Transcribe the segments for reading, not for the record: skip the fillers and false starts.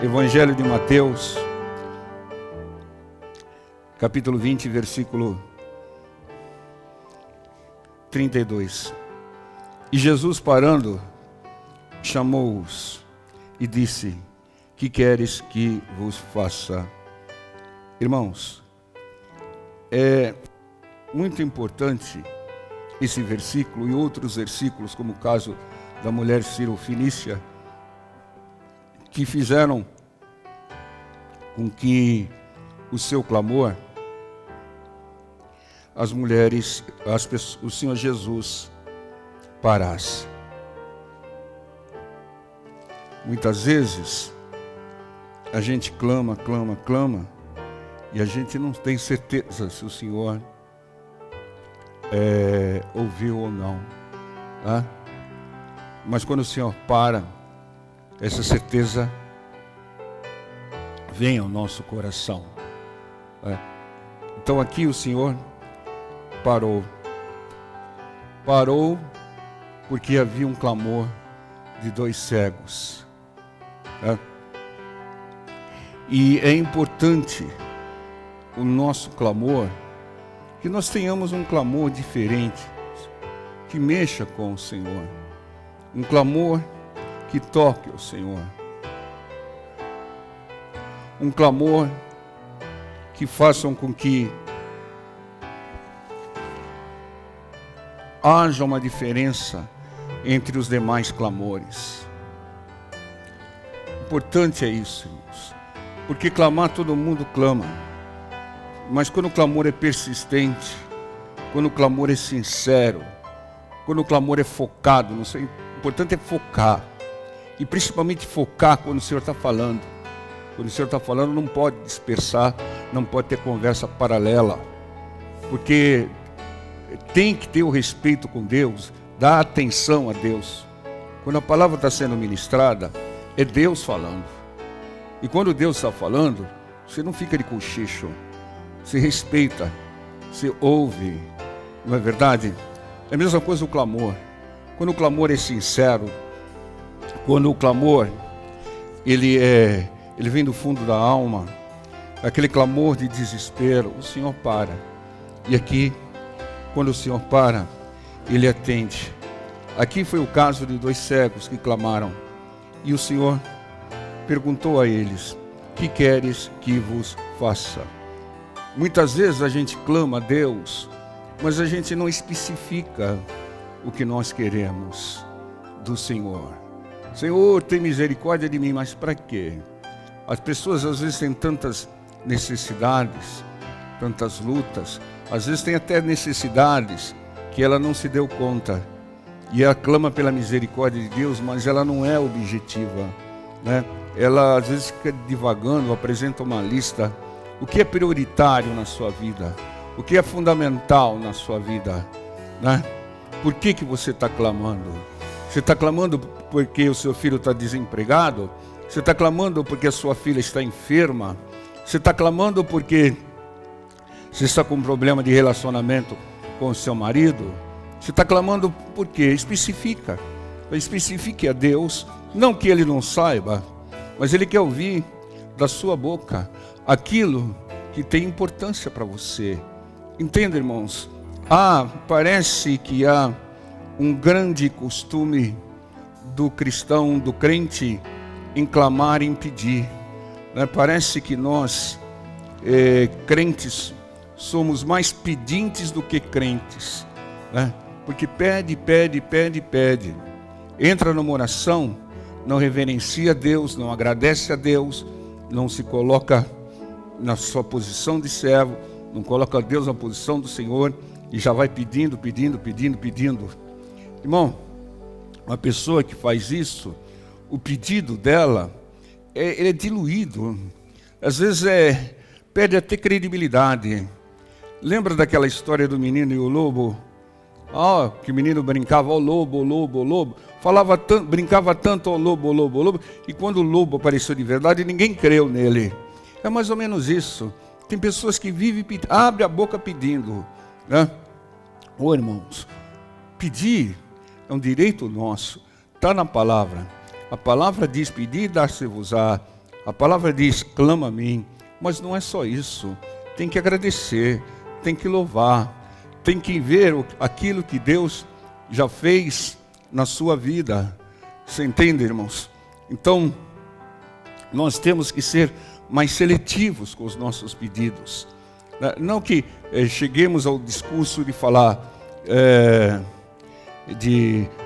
Evangelho de Mateus, capítulo 20, versículo 32. E Jesus, parando, chamou-os e disse: que queres que vos faça? Irmãos, é muito importante esse versículo e outros versículos, como o caso da mulher Ciro-Fenícia, que fizeram com que o seu clamor, as mulheres, as pessoas, o Senhor Jesus parasse. Muitas vezes a gente clama, e a gente não tem certeza se o Senhor ouviu ou não, tá? Mas quando o Senhor para, essa certeza vem ao nosso coração. Então aqui o Senhor parou porque havia um clamor de 2 cegos. E é importante o nosso clamor, que nós tenhamos um clamor diferente, que mexa com o Senhor, um clamor que toque o Senhor, um clamor que façam com que haja uma diferença entre os demais clamores. Importante é isso, irmãos, porque clamar todo mundo clama, mas quando o clamor é persistente, quando o clamor é sincero, quando o clamor é focado, não sei, o importante é focar, e principalmente focar quando o Senhor está falando. Quando o Senhor está falando, não pode dispersar, não pode ter conversa paralela, porque tem que ter o respeito com Deus, dar atenção a Deus. Quando a palavra está sendo ministrada, é Deus falando. E quando Deus está falando, você não fica de cochicho, você respeita, você ouve, não é verdade? É a mesma coisa o clamor. Quando o clamor é sincero, quando o clamor ele vem do fundo da alma, aquele clamor de desespero, o Senhor para. E aqui, quando o Senhor para, Ele atende. Aqui foi o caso de 2 cegos que clamaram. E o Senhor perguntou a eles: que queres que vos faça? Muitas vezes a gente clama a Deus, mas a gente não especifica o que nós queremos do Senhor. Senhor, tem misericórdia de mim, mas para quê? As pessoas às vezes têm tantas necessidades, tantas lutas, às vezes tem até necessidades que ela não se deu conta. E ela clama pela misericórdia de Deus, mas ela não é objetiva, né? Ela às vezes fica divagando, apresenta uma lista. O que é prioritário na sua vida? O que é fundamental na sua vida, né? Por que você está clamando? Você está clamando porque o seu filho está desempregado? Você está clamando porque a sua filha está enferma? Você está clamando porque você está com um problema de relacionamento com o seu marido? Você está clamando por quê? Especifica. Especifique a Deus, não que Ele não saiba, mas Ele quer ouvir da sua boca aquilo que tem importância para você. Entenda, irmãos? Parece que há um grande costume do cristão, do crente, em clamar e em pedir, né? Parece que nós, crentes, somos mais pedintes do que crentes, né? Porque pede. Entra numa oração, não reverencia a Deus, não agradece a Deus, não se coloca na sua posição de servo, não coloca Deus na posição do Senhor e já vai pedindo. Irmão, uma pessoa que faz isso, o pedido dela ele é diluído. Às vezes perde até credibilidade. Lembra daquela história do menino e o lobo? Que o menino brincava, ó lobo, lobo. Brincava tanto, ó lobo. E quando o lobo apareceu de verdade, ninguém creu nele. É mais ou menos isso. Tem pessoas que vivem, abre a boca pedindo, né? Irmãos, Pedir é um direito nosso, está na palavra. A palavra diz, pedir, dar-se-vos-á. A palavra diz, clama a mim. Mas não é só isso. Tem que agradecer, tem que louvar, tem que ver aquilo que Deus já fez na sua vida. Você entende, irmãos? Então, nós temos que ser mais seletivos com os nossos pedidos. Não que cheguemos ao discurso de falar,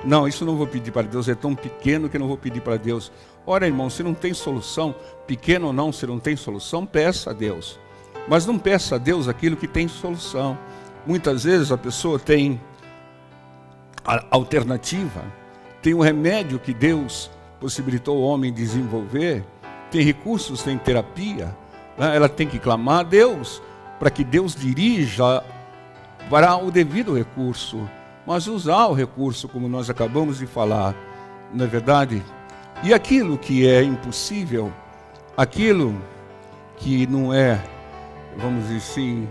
não, isso não vou pedir para Deus, é tão pequeno que não vou pedir para Deus. Ora, irmão, se não tem solução, pequeno ou não, se não tem solução, peça a Deus. Mas não peça a Deus aquilo que tem solução. Muitas vezes a pessoa tem a alternativa, tem um remédio que Deus possibilitou o homem desenvolver, tem recursos, tem terapia, né? Ela tem que clamar a Deus, para que Deus dirija para o devido recurso, mas usar o recurso como nós acabamos de falar, não é verdade? E aquilo que é impossível, aquilo que não é, vamos dizer assim,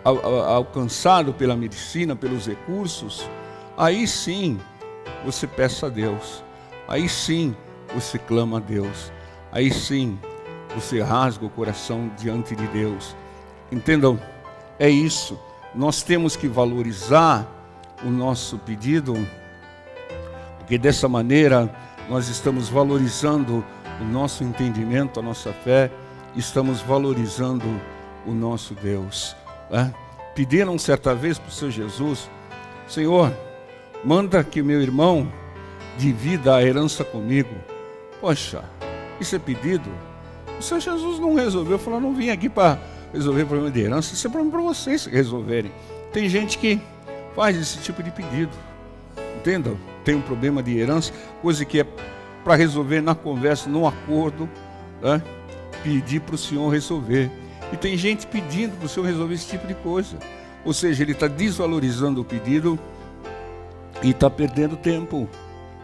alcançado pela medicina, pelos recursos, aí sim você peça a Deus, aí sim você clama a Deus, aí sim você rasga o coração diante de Deus. Entendam? É isso. Nós temos que valorizar o nosso pedido, porque dessa maneira nós estamos valorizando o nosso entendimento, a nossa fé, estamos valorizando o nosso Deus. Pediram certa vez para o Senhor Jesus, Senhor, manda que meu irmão divida a herança comigo. Poxa, isso é pedido? O Senhor Jesus não resolveu, falou, não vim aqui para resolver o problema de herança, isso é problema para vocês resolverem. Tem gente que faz esse tipo de pedido, entendam? Tem um problema de herança, coisa que é para resolver na conversa, no acordo, né? Pedir para o Senhor resolver. E tem gente pedindo para o Senhor resolver esse tipo de coisa. Ou seja, ele está desvalorizando o pedido e está perdendo tempo,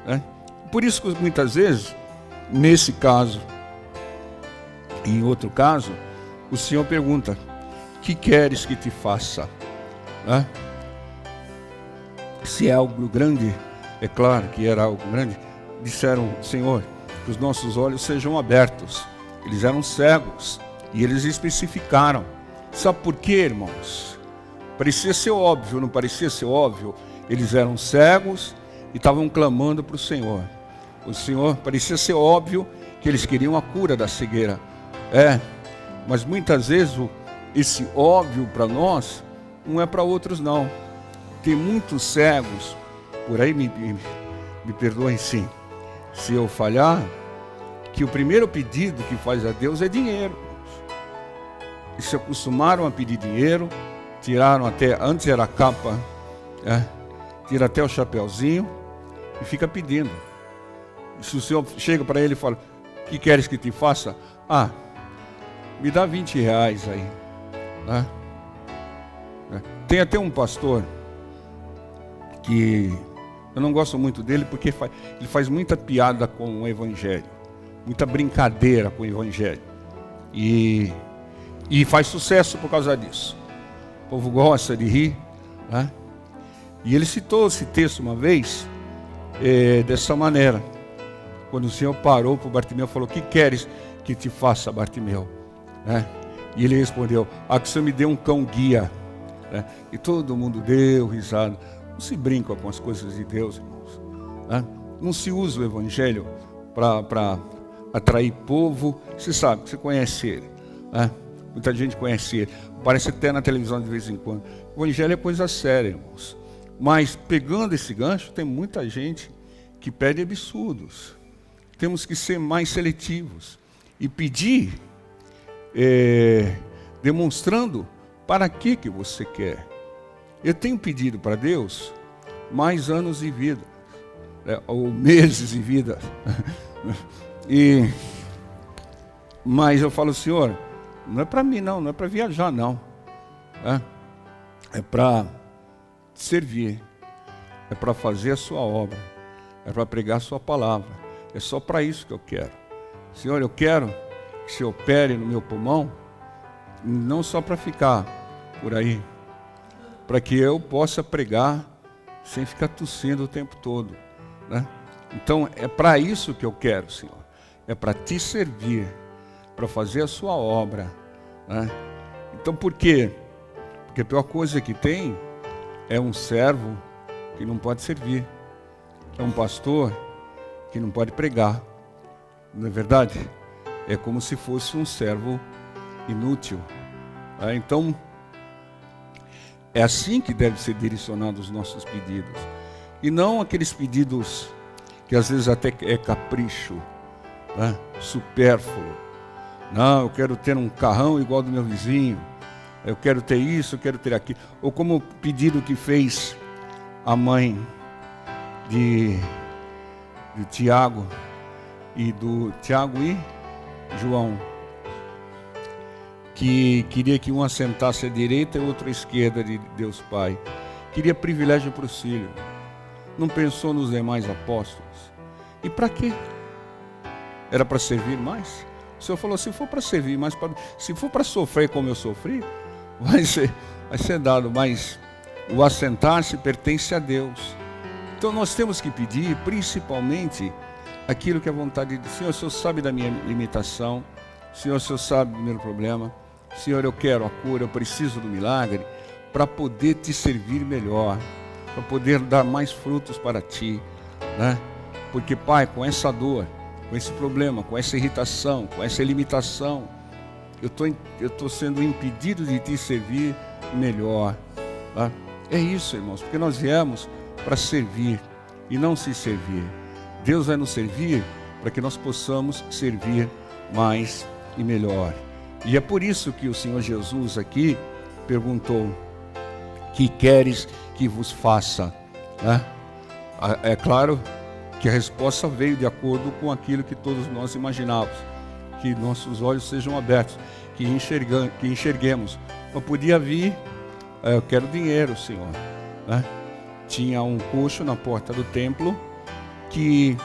né? Por isso que muitas vezes, nesse caso, e em outro caso, o Senhor pergunta, que queres que te faça? Se é algo grande, é claro que era algo grande, disseram, Senhor, que os nossos olhos sejam abertos. Eles eram cegos e eles especificaram. Sabe por quê, irmãos? Parecia ser óbvio, não parecia ser óbvio? Eles eram cegos e estavam clamando para o Senhor. O Senhor, parecia ser óbvio que eles queriam a cura da cegueira. Mas muitas vezes esse óbvio para nós não é para outros não. Tem muitos cegos, por aí me perdoem sim, se eu falhar, que o primeiro pedido que faz a Deus é dinheiro. E se acostumaram a pedir dinheiro, tiraram até, antes era a capa, tira até o chapeuzinho e fica pedindo. E se o Senhor chega para ele e fala, o que queres que te faça? Me dá 20 reais aí. Tem até um pastor que eu não gosto muito dele porque ele faz muita piada com o evangelho, muita brincadeira com o evangelho e faz sucesso por causa disso. O povo gosta de rir, E ele citou esse texto uma vez dessa maneira, quando o Senhor parou para o Bartimeu e falou, o que queres que te faça, Bartimeu? E ele respondeu, que o Senhor me dê um cão guia. E todo mundo deu risada. Não se brinca com as coisas de Deus, irmãos. Não se usa o evangelho para atrair povo. Você sabe, você conhece ele. Muita gente conhece ele. Aparece até na televisão de vez em quando. O evangelho é coisa séria, irmãos. Mas pegando esse gancho, tem muita gente que pede absurdos. Temos que ser mais seletivos e pedir, demonstrando para que você quer. Eu tenho pedido para Deus mais anos de vida, ou meses de vida. Mas eu falo, Senhor, não é para mim não é para viajar não. É para servir, é para fazer a sua obra, é para pregar a sua palavra. É só para isso que eu quero. Senhor, eu quero que se opere no meu pulmão, não só para ficar por aí, para que eu possa pregar sem ficar tossindo o tempo todo, né? Então é para isso que eu quero, Senhor. É para te servir, para fazer a sua obra, né? Então por quê? Porque a pior coisa que tem é um servo que não pode servir. É um pastor que não pode pregar. Não é verdade? É como se fosse um servo inútil. Então, é assim que deve ser direcionado os nossos pedidos. E não aqueles pedidos que às vezes até é capricho, né? Supérfluo. Não, eu quero ter um carrão igual do meu vizinho. Eu quero ter isso, eu quero ter aquilo. Ou como o pedido que fez a mãe de Tiago e João, que queria que um assentasse à direita e o outro à esquerda de Deus Pai. Queria privilégio para os filhos. Não pensou nos demais apóstolos. E para quê? Era para servir mais? O Senhor falou, se for para servir mais, se for para sofrer como eu sofri, vai ser dado, mas o assentar-se pertence a Deus. Então nós temos que pedir, principalmente, aquilo que é a vontade de Deus. Senhor, o Senhor sabe da minha limitação. Senhor, o Senhor sabe do meu problema. Senhor, eu quero a cura, eu preciso do milagre para poder te servir melhor, para poder dar mais frutos para ti, né? Porque, Pai, com essa dor, com esse problema, com essa irritação, com essa limitação, eu estou sendo impedido de te servir melhor, tá? É isso, irmãos, porque nós viemos para servir e não se servir. Deus vai nos servir para que nós possamos servir mais e melhor. E é por isso que o Senhor Jesus aqui perguntou: que queres que vos faça? Né? É claro que a resposta veio de acordo com aquilo que todos nós imaginávamos, que nossos olhos sejam abertos, que enxerguemos. Mas podia vir, eu quero dinheiro, Senhor, né? Tinha um coxo na porta do templo que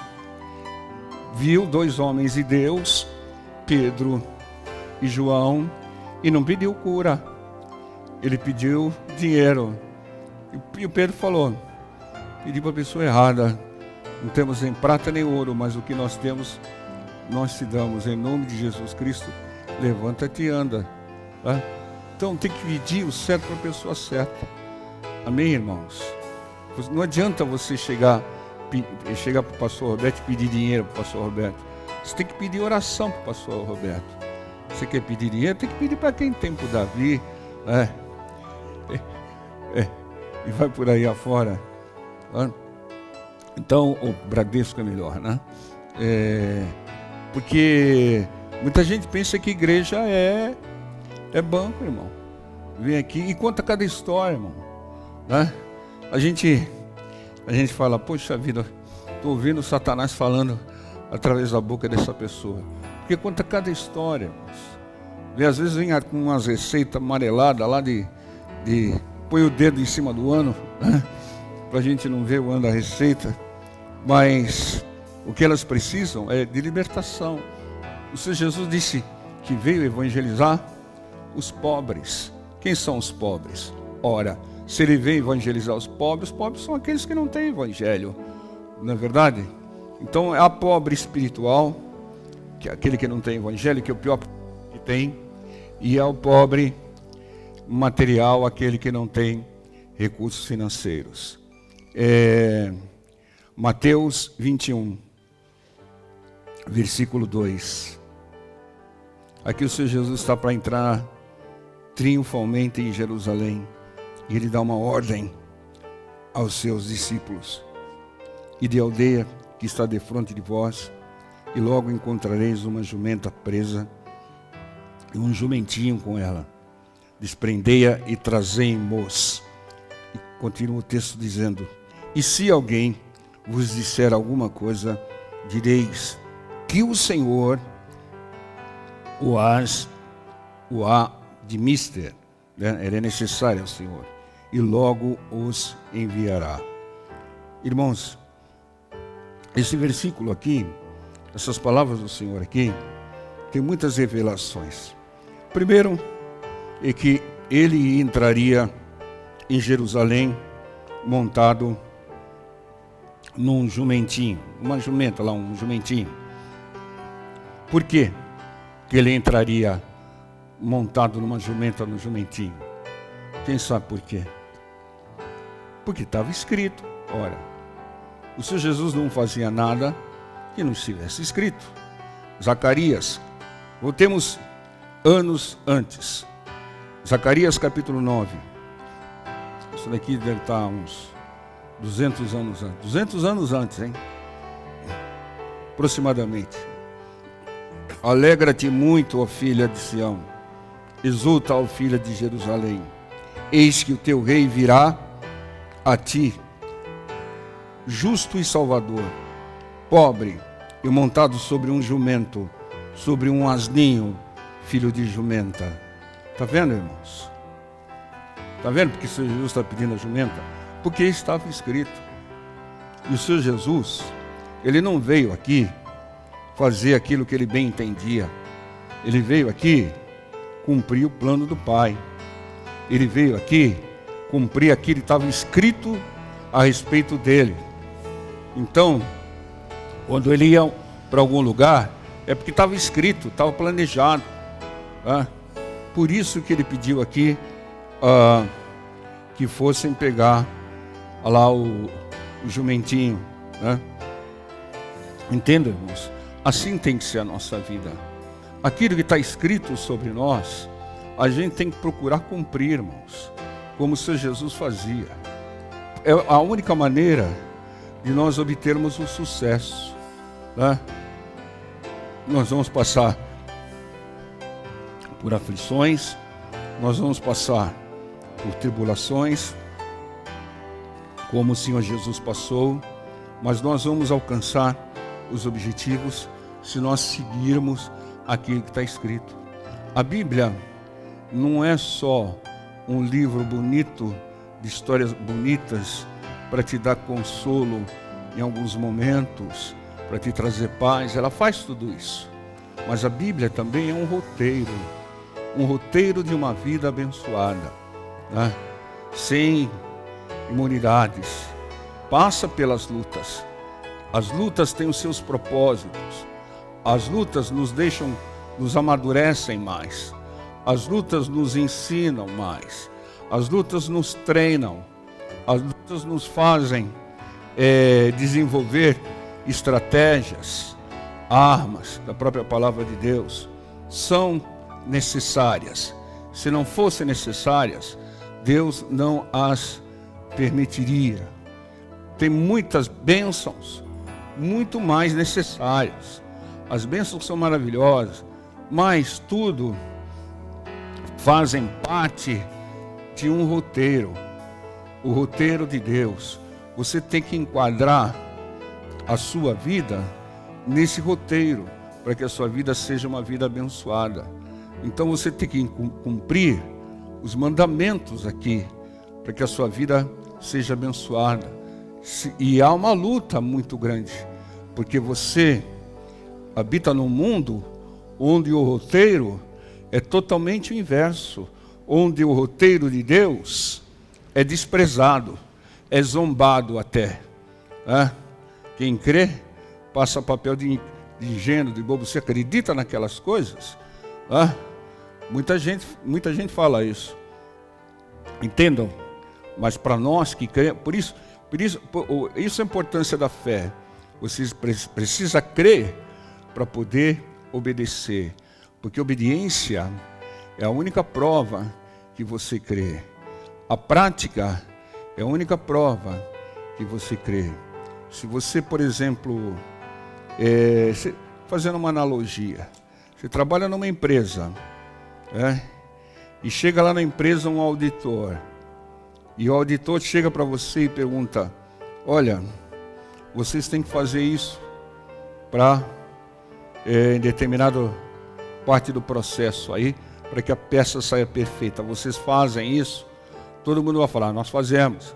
viu dois homens de Deus, Pedro e João, e não pediu cura, ele pediu dinheiro. E o Pedro falou: pedi para a pessoa errada, não temos nem prata nem ouro, mas o que nós temos, nós te damos, em nome de Jesus Cristo, levanta-te e anda, tá? Então tem que pedir o certo para a pessoa certa. Amém, irmãos? Não adianta você chegar para o pastor Roberto e pedir dinheiro para o pastor Roberto. Você tem que pedir oração para o pastor Roberto. Você quer pedir dinheiro? Tem que pedir para quem tem por Davi, né? E vai por aí afora. Né? Então o Bradesco é melhor, né? Porque muita gente pensa que igreja é banco, irmão. Vem aqui e conta cada história, irmão, né? A gente fala: poxa vida, estou ouvindo Satanás falando através da boca dessa pessoa. Porque conta cada história, irmãos. E às vezes vem com umas receitas amareladas lá de põe o dedo em cima do ano, né? Para a gente não ver o ano da receita. Mas o que elas precisam é de libertação. O Senhor Jesus disse que veio evangelizar os pobres. Quem são os pobres? Ora, se ele veio evangelizar os pobres são aqueles que não têm evangelho, não é verdade? Então é a pobre espiritual, que é aquele que não tem evangelho, que é o pior que tem, e é o pobre material, aquele que não tem recursos financeiros. Mateus 21, versículo 2. Aqui o Senhor Jesus está para entrar triunfalmente em Jerusalém. E ele dá uma ordem aos seus discípulos: e de aldeia que está defronte de vós, e logo encontrareis uma jumenta presa, e um jumentinho com ela. Desprendei-a e trazei-mos. E continua o texto dizendo: e se alguém vos disser alguma coisa, direis que o Senhor o há de mister, né? Ele é necessário ao Senhor, e logo os enviará. Irmãos, esse versículo aqui, essas palavras do Senhor aqui, tem muitas revelações. Primeiro, é que ele entraria em Jerusalém montado num jumentinho, uma jumenta lá, um jumentinho. Por quê que ele entraria montado numa jumenta, no jumentinho? Quem sabe por quê? Porque estava escrito. Ora, o Senhor Jesus não fazia nada que não estivesse escrito. Zacarias, voltemos anos antes. Zacarias capítulo 9. Isso daqui deve estar uns 200 anos antes. 200 anos antes, hein? Aproximadamente. Alegra-te muito, ó filha de Sião. Exulta, ó filha de Jerusalém. Eis que o teu rei virá a ti, justo e salvador, pobre e montado sobre um jumento, sobre um asninho, filho de jumenta. Está vendo, irmãos? Está vendo porque o Senhor Jesus está pedindo a jumenta? Porque estava escrito. E o Senhor Jesus, ele não veio aqui fazer aquilo que ele bem entendia. Ele veio aqui cumprir o plano do Pai. Ele veio aqui cumprir aquilo que estava escrito a respeito dele. Então, quando ele ia para algum lugar, é porque estava escrito, estava planejado. Tá? Por isso que ele pediu aqui que fossem pegar lá o jumentinho. Né? Entenda, irmãos? Assim tem que ser a nossa vida. Aquilo que está escrito sobre nós, a gente tem que procurar cumprir, irmãos, como o Senhor Jesus fazia. É a única maneira de nós obtermos o sucesso. Né? Nós vamos passar por aflições, nós vamos passar por tribulações, como o Senhor Jesus passou, mas nós vamos alcançar os objetivos se nós seguirmos aquilo que está escrito. A Bíblia não é só um livro bonito, de histórias bonitas, para te dar consolo em alguns momentos, para te trazer paz. Ela faz tudo isso. Mas a Bíblia também é um roteiro de uma vida abençoada, né? Sem imunidades. Passa pelas lutas. As lutas têm os seus propósitos. As lutas nos amadurecem mais. As lutas nos ensinam mais. As lutas nos treinam. As lutas nos fazem desenvolver estratégias, armas da própria palavra de Deus. São necessárias. Se não fossem necessárias, Deus não as permitiria. Tem muitas bênçãos, muito mais necessárias. As bênçãos são maravilhosas, mas tudo fazem parte de um roteiro, o roteiro de Deus. Você tem que enquadrar a sua vida nesse roteiro, para que a sua vida seja uma vida abençoada. Então você tem que cumprir os mandamentos aqui, para que a sua vida seja abençoada. E há uma luta muito grande, porque você habita num mundo onde o roteiro é totalmente o inverso, onde o roteiro de Deus é desprezado, é zombado até. Quem crê passa papel de ingênuo, de bobo. Você acredita naquelas coisas? Muita gente fala isso. Entendam? Mas para nós que cremos, por isso é a importância da fé. Você precisa crer para poder obedecer, porque obediência é a única prova que você crê. A prática é a única prova que você crê. Se você, por exemplo, fazendo uma analogia, você trabalha numa empresa, e chega lá na empresa um auditor, e o auditor chega para você e pergunta: olha, vocês têm que fazer isso para em determinada parte do processo aí, para que a peça saia perfeita. Vocês fazem isso? Todo mundo vai falar: nós fazemos.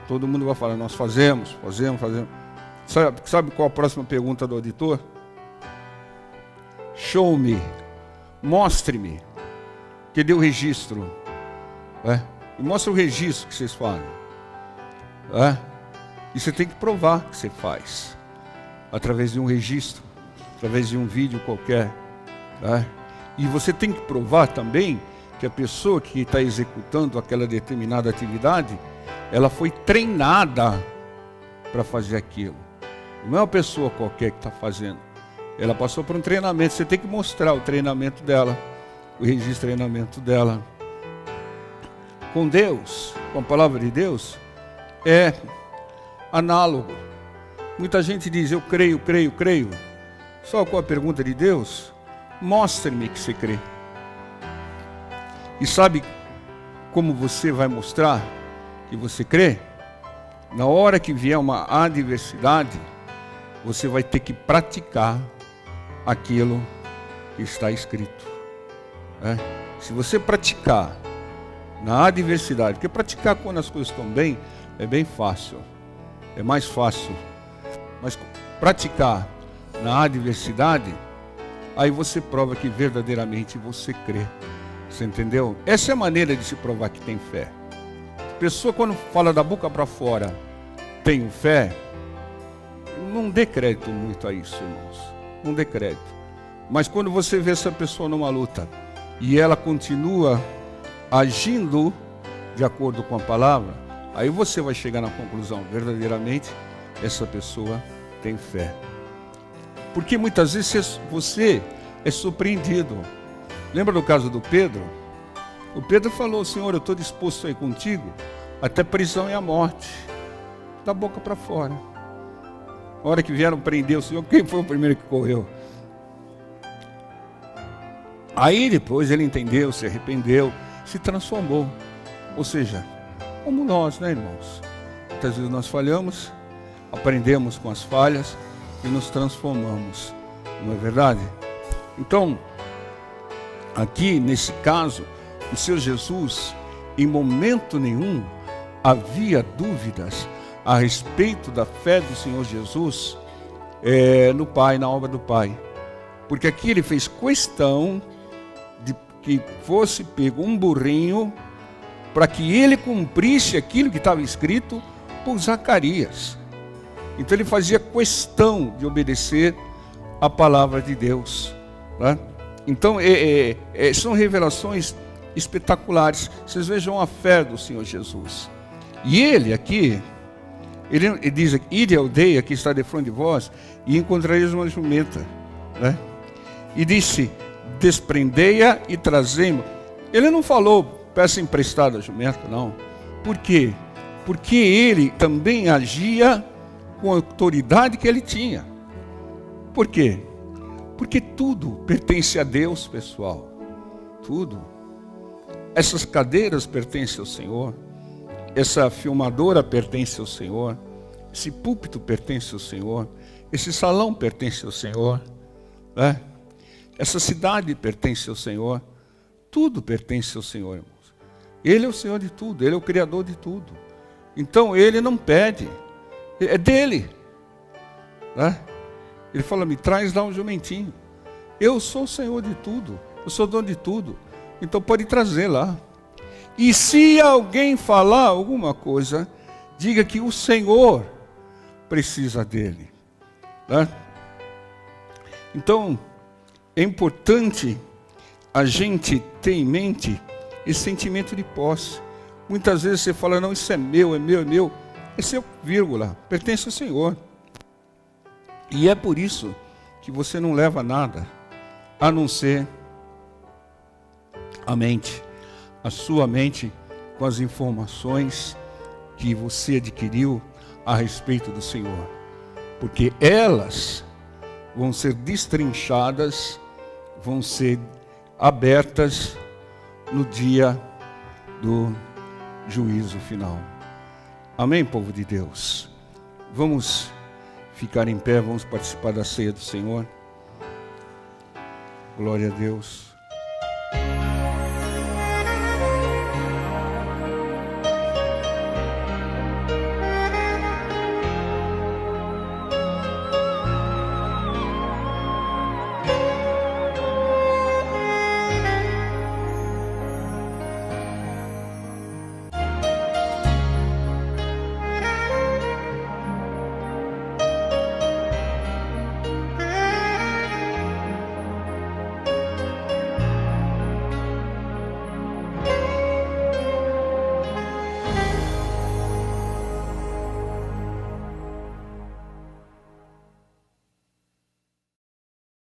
Todo mundo vai falar: nós fazemos. Sabe qual a próxima pergunta do auditor? Show me, mostre-me, que dê o registro. E mostra o registro que vocês fazem. E você tem que provar que você faz, através de um registro, através de um vídeo qualquer. Tá? E você tem que provar também que a pessoa que está executando aquela determinada atividade, ela foi treinada para fazer aquilo. Não é uma pessoa qualquer que está fazendo. Ela passou por um treinamento. Você tem que mostrar o treinamento dela, o registro de treinamento dela. Com Deus, com a palavra de Deus, é análogo. Muita gente diz, eu creio, creio, creio. Só com a pergunta de Deus, mostre-me que você crê. E sabe como você vai mostrar que você crê? Na hora que vier uma adversidade, você vai ter que praticar aquilo que está escrito. Se você praticar na adversidade, porque praticar quando as coisas estão bem, é bem fácil, é mais fácil. Mas praticar na adversidade, aí você prova que verdadeiramente você crê. Você entendeu? Essa é a maneira de se provar que tem fé. A pessoa, quando fala da boca para fora, tenho fé, não dê crédito muito a isso, irmãos. Não dê crédito. Mas quando você vê essa pessoa numa luta e ela continua agindo de acordo com a palavra, aí você vai chegar na conclusão, verdadeiramente, essa pessoa tem fé. Porque muitas vezes você é surpreendido. Lembra do caso do Pedro? O Pedro falou, Senhor, eu estou disposto a ir contigo até prisão e a morte. Da boca para fora. A hora que vieram prender o Senhor, quem foi o primeiro que correu? Aí depois ele entendeu, se arrependeu, se transformou. Ou seja, como nós, né, irmãos? Muitas vezes nós falhamos, aprendemos com as falhas e nos transformamos. Não é verdade? Então, aqui nesse caso, o Senhor Jesus, em momento nenhum, havia dúvidas a respeito da fé do Senhor Jesus no Pai, na obra do Pai. Porque aqui ele fez questão de que fosse pego um burrinho para que ele cumprisse aquilo que estava escrito por Zacarias. Então ele fazia questão de obedecer a palavra de Deus. Né? Então são revelações espetaculares. Vocês vejam a fé do Senhor Jesus. E ele aqui, ele diz aqui, ide à aldeia que está defronte de vós e encontrareis uma jumenta. Né? E disse, desprendei-a e trazei-me. Ele não falou, peça emprestada a jumenta, não. Por quê? Porque ele também agia com a autoridade que ele tinha. Por quê? Porque tudo pertence a Deus, pessoal. Tudo. Essas cadeiras pertencem ao Senhor. Essa filmadora pertence ao Senhor. Esse púlpito pertence ao Senhor. Esse salão pertence ao Senhor. Né? Essa cidade pertence ao Senhor. Tudo pertence ao Senhor, irmãos. Ele é o Senhor de tudo. Ele é o Criador de tudo. Então ele não pede. É dele. Né? Ele fala, me traz lá um jumentinho. Eu sou o Senhor de tudo. Eu sou dono de tudo. Então pode trazer lá. E se alguém falar alguma coisa, diga que o Senhor precisa dele. Né? Então, é importante a gente ter em mente esse sentimento de posse. Muitas vezes você fala, não, isso é meu, é meu, é meu. É seu, vírgula, pertence ao Senhor. E é por isso que você não leva nada, a não ser a mente. A sua mente com as informações que você adquiriu a respeito do Senhor. Porque elas vão ser destrinchadas, vão ser abertas no dia do juízo final. Amém, povo de Deus? Vamos ficar em pé, vamos participar da ceia do Senhor. Glória a Deus.